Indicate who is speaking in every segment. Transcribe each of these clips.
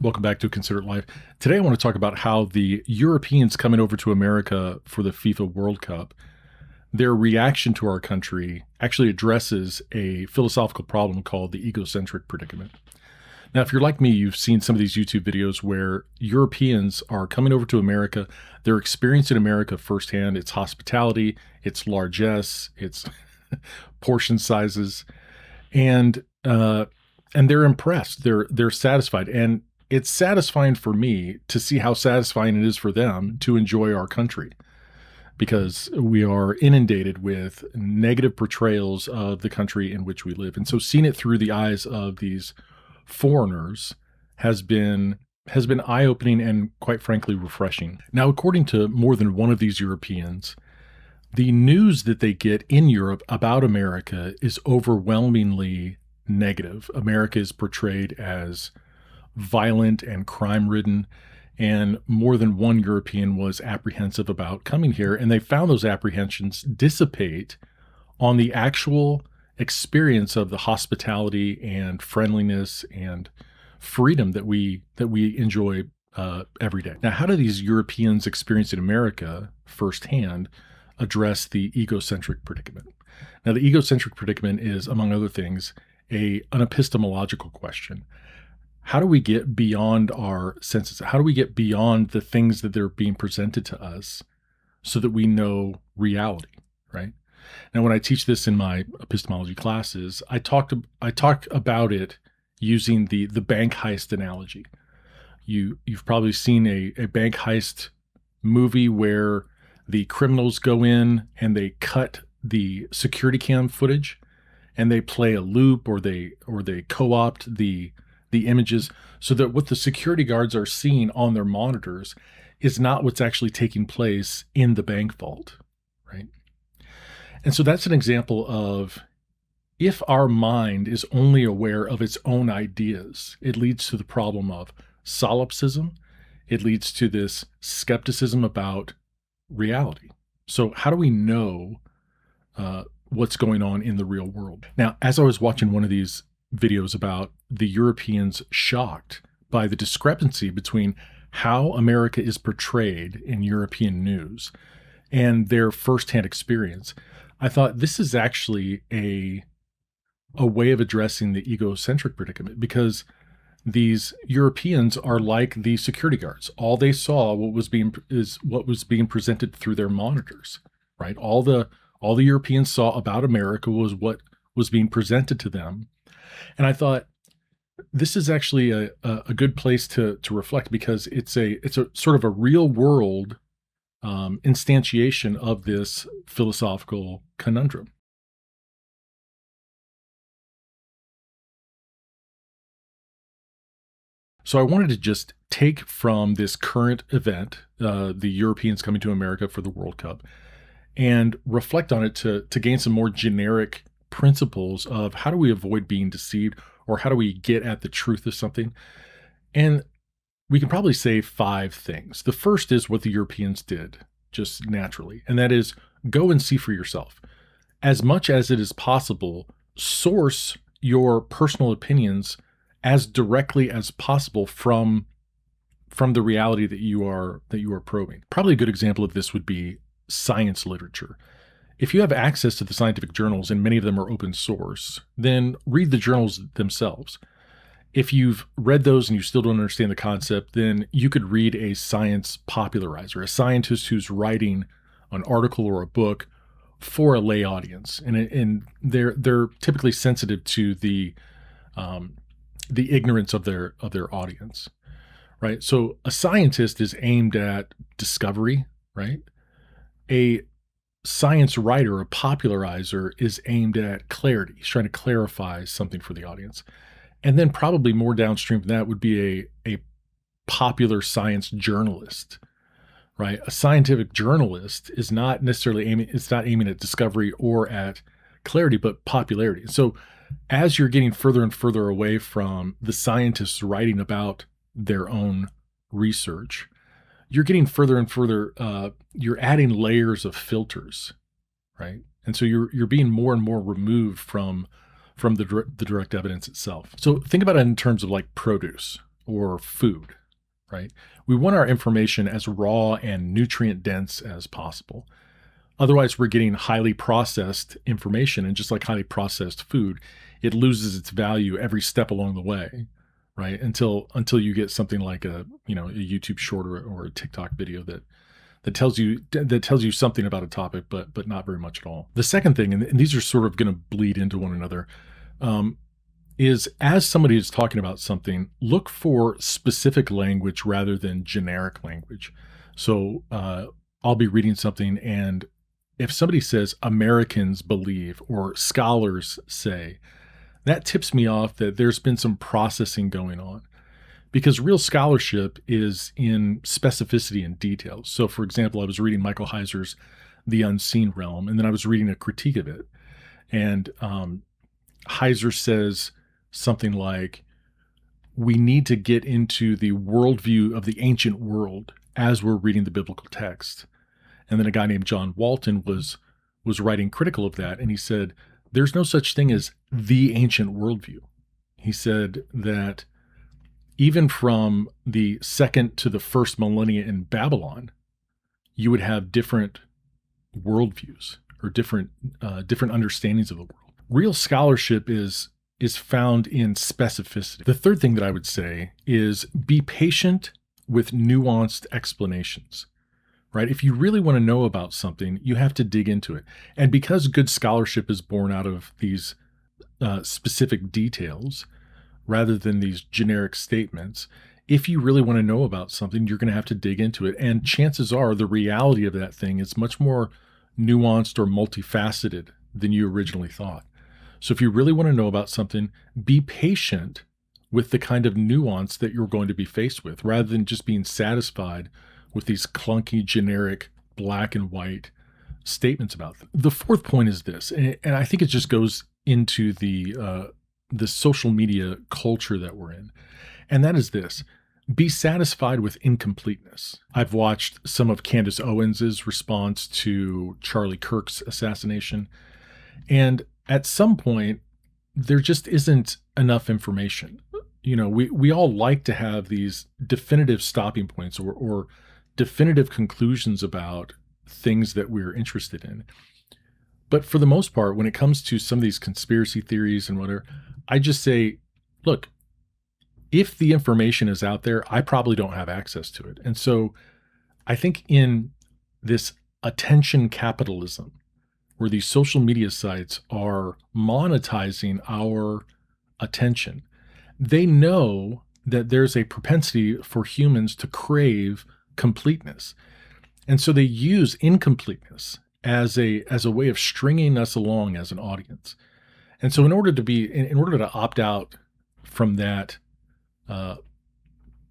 Speaker 1: Welcome back to Consider It Life. Today I want to talk about how the Europeans coming over to America for the FIFA World Cup, their reaction to our country actually addresses a philosophical problem called the egocentric predicament. Now, if you're like me, you've seen some of these YouTube videos where Europeans are coming over to America. They're experiencing America firsthand, its hospitality, its largesse, its portion sizes, and they're impressed. They're satisfied, and it's satisfying for me to see how satisfying it is for them to enjoy our country, because we are inundated with negative portrayals of the country in which we live. And so seeing it through the eyes of these foreigners has been eye-opening and, quite frankly, refreshing. Now, according to more than one of these Europeans, the news that they get in Europe about America is overwhelmingly negative. America is portrayed as violent and crime-ridden, and more than one European was apprehensive about coming here, and they found those apprehensions dissipate on the actual experience of the hospitality and friendliness and freedom that we enjoy every day. Now, how do these Europeans experiencing America firsthand address the egocentric predicament? Now, the egocentric predicament is, among other things, an epistemological question. How do we get beyond our senses? How do we get beyond the things that they're being presented to us so that we know reality, right? Now, when I teach this in my epistemology classes, I talk about it using the bank heist analogy. You've probably seen a bank heist movie where the criminals go in and they cut the security cam footage and they play a loop, or they co-opt the images so that what the security guards are seeing on their monitors is not what's actually taking place in the bank vault, right? And so that's an example of, if our mind is only aware of its own ideas, it leads to the problem of solipsism. It leads to this skepticism about reality. So how do we know what's going on in the real world? Now, as I was watching one of these videos about the Europeans shocked by the discrepancy between how America is portrayed in European news and their firsthand experience, I thought this is actually a way of addressing the egocentric predicament, because these Europeans are like the security guards. All they saw what was being presented through their monitors, right? All the Europeans saw about America was what was being presented to them. And I thought this is actually a good place to reflect, because it's a sort of a real world instantiation of this philosophical conundrum. So I wanted to just take from this current event, the Europeans coming to America for the World Cup, and reflect on it to gain some more generic principles of how do we avoid being deceived, or how do we get at the truth of something. And we can probably say 5 things. The first is what the Europeans did just naturally, and that is go and see for yourself. As much as it is possible, source your personal opinions as directly as possible from the reality that you are probing. Probably a good example of this would be science literature. If you have access to the scientific journals, and many of them are open source, then read the journals themselves. If you've read those and you still don't understand the concept, then you could read a science popularizer, a scientist who's writing an article or a book for a lay audience, and they're typically sensitive to the ignorance of their audience, right? So a scientist is aimed at discovery, right? A science writer, a popularizer, is aimed at clarity. He's trying to clarify something for the audience. And then probably more downstream from that would be a popular science journalist, right? A scientific journalist is not necessarily aiming at discovery or at clarity, but popularity. So as you're getting further and further away from the scientists writing about their own research, you're getting further and further, you're adding layers of filters, right? And so you're being more and more removed from from the direct evidence itself. So think about it in terms of like produce or food, right? We want our information as raw and nutrient dense as possible. Otherwise, we're getting highly processed information, and just like highly processed food, it loses its value every step along the way, right? Until you get something like a YouTube short or a TikTok video that tells you something about a topic, but not very much at all. The second thing, and these are sort of going to bleed into one another, um, is as somebody is talking about something, look for specific language rather than generic language. So I'll be reading something, and if somebody says Americans believe or scholars say, that tips me off that there's been some processing going on, because real scholarship is in specificity and details. So, for example, I was reading Michael Heiser's The Unseen Realm, and then I was reading a critique of it. And Heiser says something like, we need to get into the worldview of the ancient world as we're reading the biblical text. And then a guy named John Walton was writing critical of that, and he said, there's no such thing as the ancient worldview. He said that even from the second to the first millennia in Babylon, you would have different worldviews or different understandings of the world. Real scholarship is found in specificity. The third thing that I would say is be patient with nuanced explanations. Right? If you really want to know about something, you have to dig into it. And because good scholarship is born out of these specific details rather than these generic statements, if you really want to know about something, you're going to have to dig into it. And chances are the reality of that thing is much more nuanced or multifaceted than you originally thought. So if you really want to know about something, be patient with the kind of nuance that you're going to be faced with, rather than just being satisfied with these clunky, generic, black and white statements about them. The fourth point is this, and I think it just goes into the social media culture that we're in, and that is this: be satisfied with incompleteness. I've watched some of Candace Owens's response to Charlie Kirk's assassination, and at some point, there just isn't enough information. We all like to have these definitive stopping points or definitive conclusions about things that we're interested in. But for the most part, when it comes to some of these conspiracy theories and whatever, I just say, look, if the information is out there, I probably don't have access to it. And so I think in this attention capitalism, where these social media sites are monetizing our attention, they know that there's a propensity for humans to crave completeness. And so they use incompleteness as a way of stringing us along as an audience. And so in order to opt out from that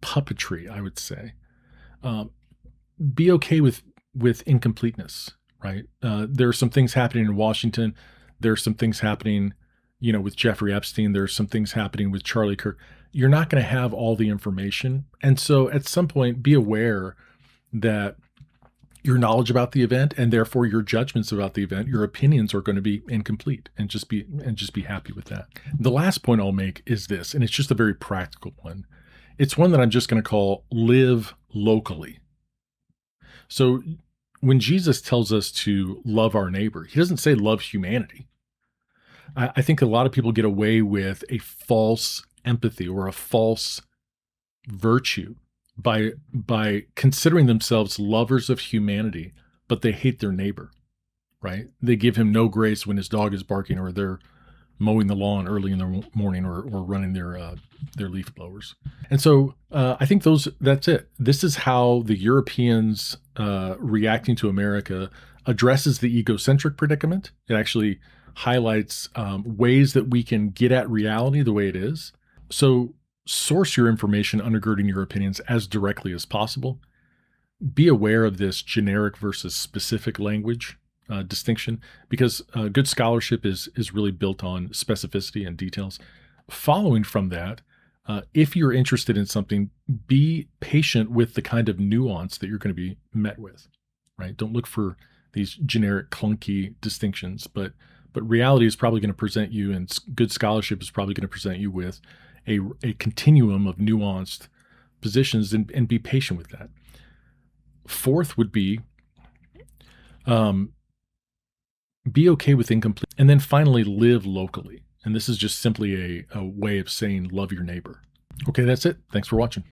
Speaker 1: puppetry, I would say, be okay with incompleteness, right? There are some things happening in Washington. There are some things happening, with Jeffrey Epstein. There are some things happening with Charlie Kirk. You're not going to have all the information. And so at some point, be aware that your knowledge about the event, and therefore your judgments about the event, your opinions, are going to be incomplete, and just be happy with that. The last point I'll make is this, and it's just a very practical one. It's one that I'm just going to call live locally. So when Jesus tells us to love our neighbor, he doesn't say love humanity. I think a lot of people get away with a false empathy or a false virtue by considering themselves lovers of humanity, but they hate their neighbor, right? They give him no grace when his dog is barking, or they're mowing the lawn early in the morning, or running their leaf blowers. And so I think that's it. This is how the Europeans reacting to America addresses the egocentric predicament. It actually highlights ways that we can get at reality the way it is. So source your information undergirding your opinions as directly as possible. Be aware of this generic versus specific language distinction, because good scholarship is really built on specificity and details. Following from that, if you're interested in something, be patient with the kind of nuance that you're going to be met with, right? Don't look for these generic, clunky distinctions, but but reality is probably going to present you, and good scholarship is probably going to present you with a continuum of nuanced positions, and be patient with that. Fourth would um, be okay with incomplete. And then finally, live locally. And this is just simply a way of saying love your neighbor. Okay, that's it. Thanks for watching.